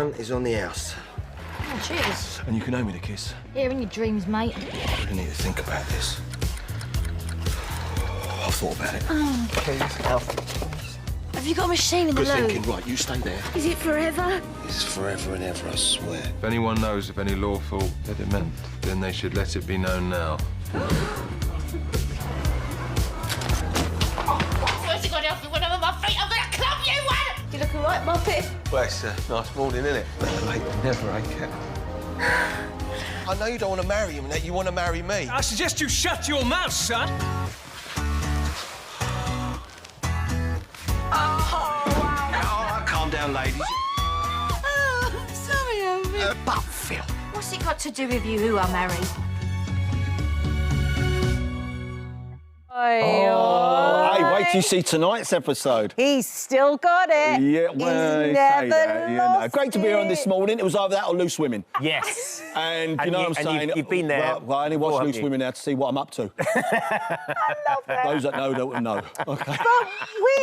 front is on the house. Oh, cheers. And you can owe me the kiss. Here in your dreams, mate. I really need to think about this. I've thought about it. Oh. Please, Alfie. Have you got a machine in the Good loo? thinking. Right, you stay there. Is it forever? It's forever and ever, I swear. If anyone knows of any lawful impediment, then they should let it be known now. Where's it got Alfie? When I'm on my feet, I'm gonna club you one! You look all right, Muppet? Well, it's a nice morning, isn't it? Better late than never, eh, Cat? I know you don't want to marry him, and that you want to marry me. I suggest you shut your mouth, son. Calm down, ladies. Oh, sorry, Alfie. But, Phil. What's it got to do with you who I marry? Hey, wait till you see tonight's episode. He's still got it. Yeah, well, He's you say never that, you know. lost Great to be on this morning. It was either that or Loose Women. Yes. And you And know you- what I'm and saying? you've been there Well, I only watch before, Loose haven't you? Women now to see what I'm up to. I love that. Those that know don't know. Okay.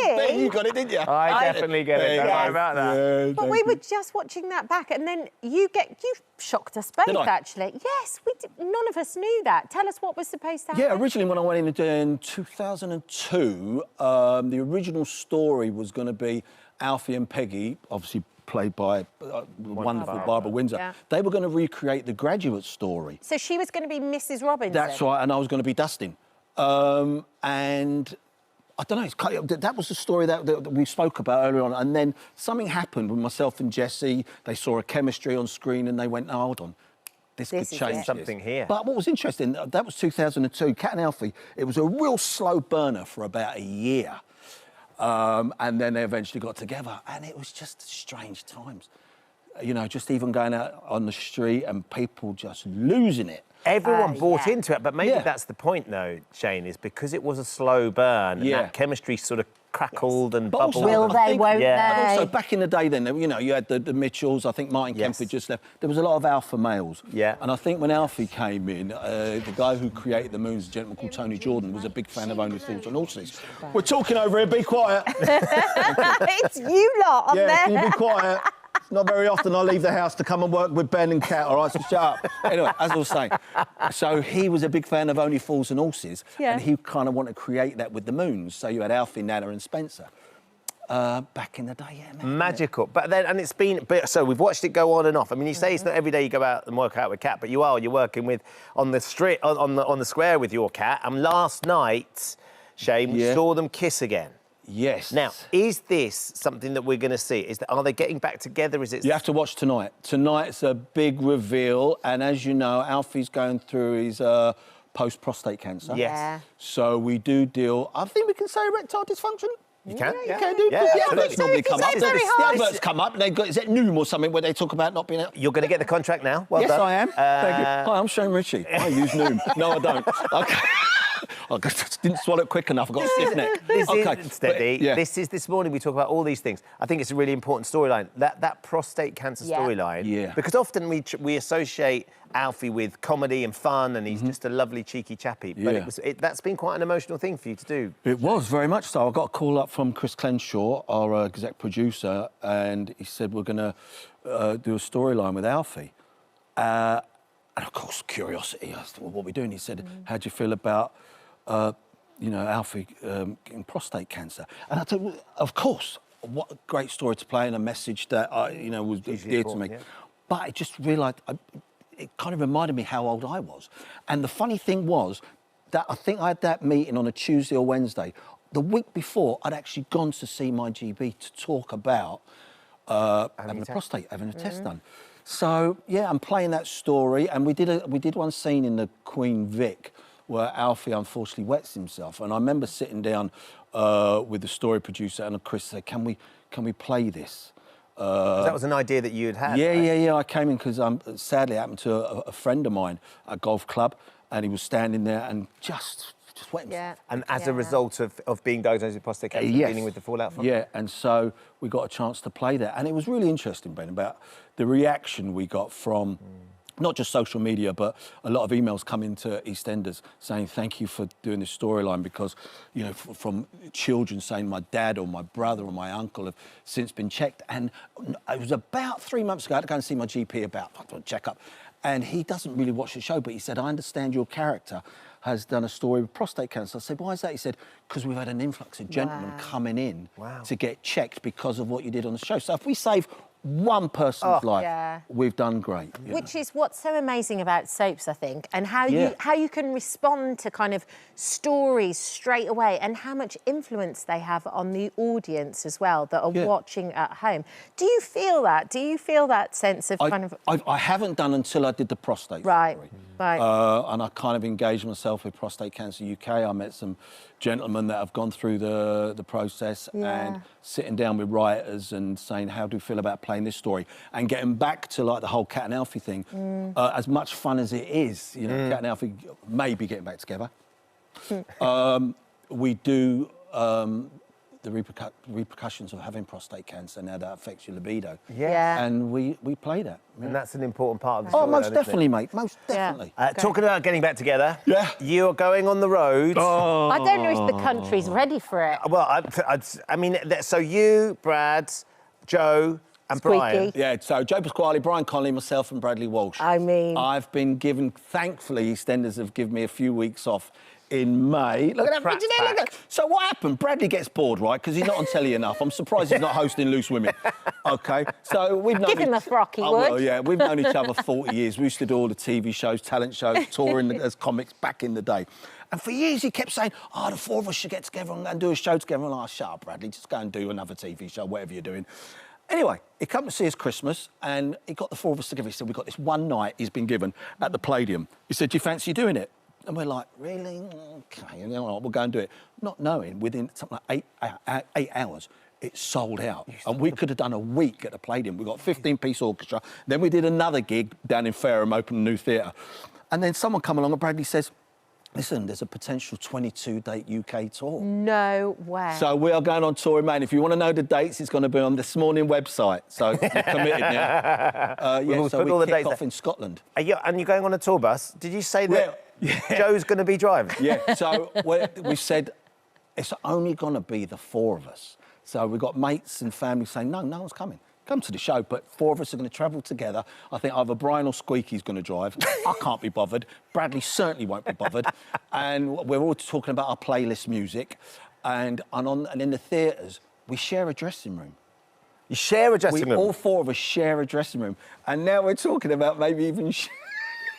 But You got it, didn't you? I definitely get it. Don't worry about that. Yeah, But we were just watching that back, and then you shocked us both, Did I? actually. Yes, none of us knew that. Tell us what was supposed to happen. Yeah, originally when I went in 2002, the original story was going to be Alfie and Peggy, obviously played by wonderful Barbara Windsor. Yeah. They were going to recreate the Graduate story. So she was going to be Mrs. Robinson. That's right, and I was going to be Dustin. And I don't know, that was the story that we spoke about earlier on. And then something happened with myself and Jessie. They saw a chemistry on screen and they went, no, hold on. This could is change it. Something here. But what was interesting, that was 2002. Cat and Alfie, it was a real slow burner for about a year. And then they eventually got together. And it was just strange times. You know, just even going out on the street and people just losing it. Everyone bought yeah. into it, but maybe Yeah. that's the point, though, Shane, is because it was a slow burn, and Yeah. that chemistry sort of crackled and But also, bubbled. Will I they, think- won't Yeah. they? And also, back in the day then, you know, you had the Mitchells, I think Martin Kemp Yes. had just left. There was a lot of alpha males. Yeah. And I think when Alfie came in, the guy who created the Moons, a gentleman called Tony Jordan, was a big fan of Only Fools and Horses. We're talking over here, be quiet. It's you lot on Yeah, there. can you be quiet? It's not very often I leave the house to come and work with Ben and Kat, all right, so shut up. Anyway, as I was saying, so he was a big fan of Only Fools and Horses, Yeah. and he kind of wanted to create that with the Moons. So you had Alfie, Nana and Spencer. Back in the day, yeah, man. Magical. But then, and it's been, so we've watched it go on and off. I mean, you say it's not every day you go out and work out with Kat, but you're working with, on the street, on the square with your cat. And last night, Shane, we Yeah. saw them kiss again. Yes. Now, is this something that we're going to see? Are they getting back together? Is it? You have to watch tonight. Tonight's a big reveal, and as you know, Alfie's going through his post-prostate cancer. Yes. Yeah. So we do deal, I think we can say erectile dysfunction. You can? You can do. Yeah, the absolutely. adverts normally come up. It's very The hard. adverts come up, and they've got, is it Noom or something, where they talk about not being... You're going to get the contract now. Well Yes, done. I am. Thank you. Hi, I'm Shane Richie. I use Noom. No, I don't. Okay. I just didn't swallow it quick enough. I got a stiff neck. This Okay. is steady. But, yeah. This morning we talk about all these things. I think it's a really important storyline. That prostate cancer Yeah. storyline. Yeah. Because often we associate Alfie with comedy and fun, and he's just a lovely cheeky chappy. But Yeah. that's been quite an emotional thing for you to do. It was, very much so. I got a call up from Chris Clenshaw, our exec producer, and he said, we're going to do a storyline with Alfie. And, of course, curiosity. I said, well, what are we doing? He said, how do you feel about, you know, Alfie getting prostate cancer? And I thought, well, of course, what a great story to play and a message that, you know, was dear to me. important, yeah. But I just realised... it kind of reminded me how old I was. And the funny thing was that I think I had that meeting on a Tuesday or Wednesday. The week before, I'd actually gone to see my GP to talk about having a prostate, having a test done. So, yeah, I'm playing that story, and we did one scene in the Queen Vic where Alfie unfortunately wets himself. And I remember sitting down with the story producer, and Chris said, can we play this? That was an idea that you had had. Yeah, right? yeah. I came in because sadly it happened to a friend of mine at a golf club, and he was standing there and just wet himself. Yeah. And as a result of being diagnosed with prostate cancer, Yes. dealing with the fallout from Yeah, and so we got a chance to play that. And it was really interesting, Ben, about the reaction we got from not just social media, but a lot of emails come into EastEnders saying thank you for doing this storyline because, you know, from children saying my dad or my brother or my uncle have since been checked. And it was about 3 months ago, I had to go and see my GP about a checkup. And he doesn't really watch the show, but he said, I understand your character has done a story with prostate cancer. I said, why is that? He said, because we've had an influx of gentlemen coming in to get checked because of what you did on the show. So if we save one person's life, we've done great. Which is what's so amazing about soaps, I think, and how you can respond to kind of stories straight away and how much influence they have on the audience as well that are watching at home. Do you feel that? Do you feel that sense of kind of... I haven't done until I did the prostate Right. and I kind of engaged myself with Prostate Cancer UK. I met some gentlemen that have gone through the process and sitting down with writers and saying, how do you feel about playing this story? And getting back to like the whole Cat and Alfie thing, as much fun as it is, you know, Cat and Alfie may be getting back together. We do the repercussions of having prostate cancer and how that affects your libido. And we play that. And that's an important part of the story. Oh, most definitely, mate. Most definitely. Talking about getting back together, you're going on the road. I don't know if the country's ready for it. Well, I mean, so you, Brad, Joe, and Brian. Yeah, so Joe Pasquale, Brian Connolly, myself and Bradley Walsh. I mean... I've been given, thankfully, EastEnders have given me a few weeks off in May. Look at that picture there, look at that. So what happened? Bradley gets bored, right? Because he's not on telly enough. I'm surprised he's not hosting Loose Women. OK, so we've known... Give him a frock, he would. Well, yeah, we've known each other 40 years. We used to do all the TV shows, talent shows, touring as comics back in the day. And for years he kept saying, the four of us should get together and do a show together. And I'm like, shut up, Bradley, just go and do another TV show, whatever you're doing. Anyway, he came to see us Christmas and he got the four of us together. He said, we've got this one night he's been given at the Palladium. He said, do you fancy doing it? And we're like, really? OK, and we'll go and do it. Not knowing, within something like 8 hours, it sold out. And we could have done a week at the Palladium. We got a 15-piece orchestra. Then we did another gig down in Fareham, opened a new theatre. And then someone come along and Bradley says, listen, there's a potential 22-date UK tour. No way. So we are going on tour in May. And if you want to know the dates, it's going to be on this morning website. So we're committed now. So we kick off in Scotland. And you're going on a tour bus. Did you say that Joe's going to be driving? Yeah, so we said it's only going to be the four of us. So we've got mates and family saying, no one's coming. Come to the show, but four of us are going to travel together. I think either Brian or Squeaky's going to drive. I can't be bothered. Bradley certainly won't be bothered. And we're all talking about our playlist music. And in the theatres, we share a dressing room. You share a dressing room? All four of us share a dressing room. And now we're talking about maybe even...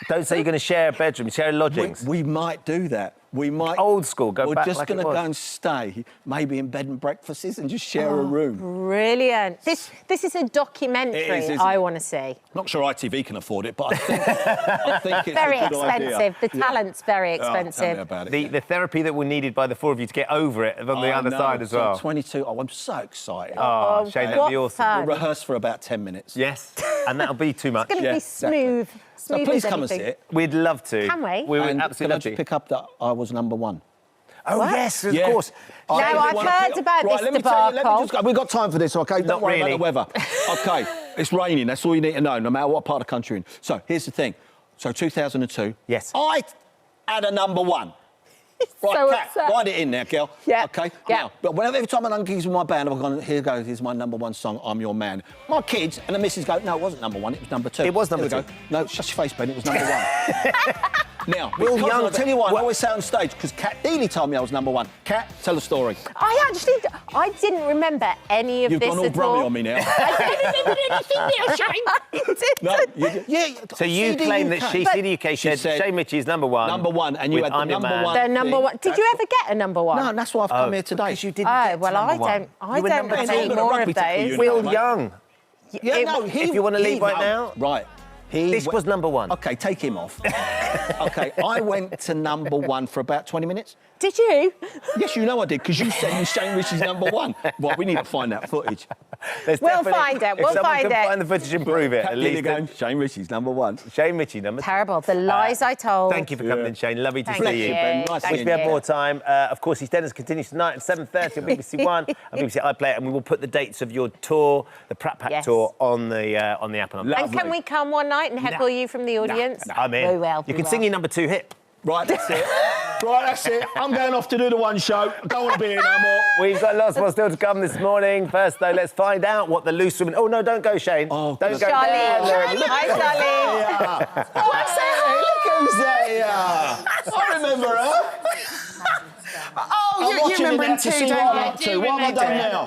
Don't say you're going to share a bedroom, share lodgings. We might do that. We might... Old school, go back like it was. We're just going to go and stay, maybe in bed and breakfasts and just share a room. Brilliant. This is a documentary I want to see. Not sure ITV can afford it, but I think it's very a good expensive. Idea. The talent's very expensive. Tell me about it. The therapy that we needed by the four of you to get over it on the other side as well. So 22. Oh, I'm so excited. Oh, Shane, that'd be awesome. We'll rehearse for about 10 minutes. Yes, and that'll be too much. It's going to be smooth. Exactly. Smooth So please as come and see anything. it. We'd love to. Can we? We would And absolutely can I love just to. pick up that I was #1? Oh, yes, of course. Now, I've heard about this let me debacle. we've got time for this, OK? Don't worry really. about the weather. OK, it's raining. That's all you need to know, no matter what part of the country you're in. So here's the thing. So 2002. Yes. I had a #1. Right, So Kat, upset. write it in there, girl. Yeah. OK? Yeah. Now, but every time I'm on gigs with my band, I've gone, here goes, here's my #1 song, I'm Your Man. My kids and the missus go, no, it wasn't #1, it was #2. It was Here we #2. go. No, shut your face, Ben, it was #1. Now, Will because Young, I tell you what, I always say on stage, because Kat Deely told me I was #1. Kat, tell a story. I didn't remember any of You've this gone all at brummy all. on me now. I didn't. No, yeah. So you CD claim that UK. CD UK She said said Shane Ritchie's #1. #1, and you with had the I'm Your Man. #1. The #1. Did you That's ever get a #1? No, that's why I've come here today. Because you didn't Oh, get well, to I #1. don't You were have #2. any more rugby of tackle those. you Will mate. Young. Yeah, no, if you want to leave right now. Right. This was #1. OK, take him off. OK, I went to #1 for about 20 minutes. Did you? Yes, you know I did, because you said you Shane Ritchie's #1. Well, we need to find that footage. There's We'll definitely- find it, we'll if someone find can it. find the footage and prove it, Kat at Deely least. going, Shane Ritchie's #1. Shane Ritchie, #2. Terrible. The lies I told. Thank you for coming in, Shane. Lovely to Thank see you. you. Ben. Nice Thank Wish we had you. more time. Of course, EastEnders continues tonight at 7:30 on BBC One and BBC iPlayer, and we will put the dates of your tour, the Prat Pack Yes. tour, on the app. And can we come one night? tonight and heckle you from the audience? I'm in. We will. You can sing your number 2 hit. Right, that's it. Right, that's it. I'm going off to do the one show. Don't want to be here no more. We've got lots more still to come this morning. First, though, let's find out what the loose women... Oh, no, don't go, Shane. Oh, don't go Charlie. there. Look. Hi, Charlie. What's that? Look who's there. I remember her. Oh, you remember him too, don't you? What have I done now?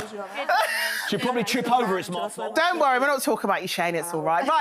She'll probably trip over, it's my fault. Don't worry, we're not talking about you, Shane. It's all right. Right.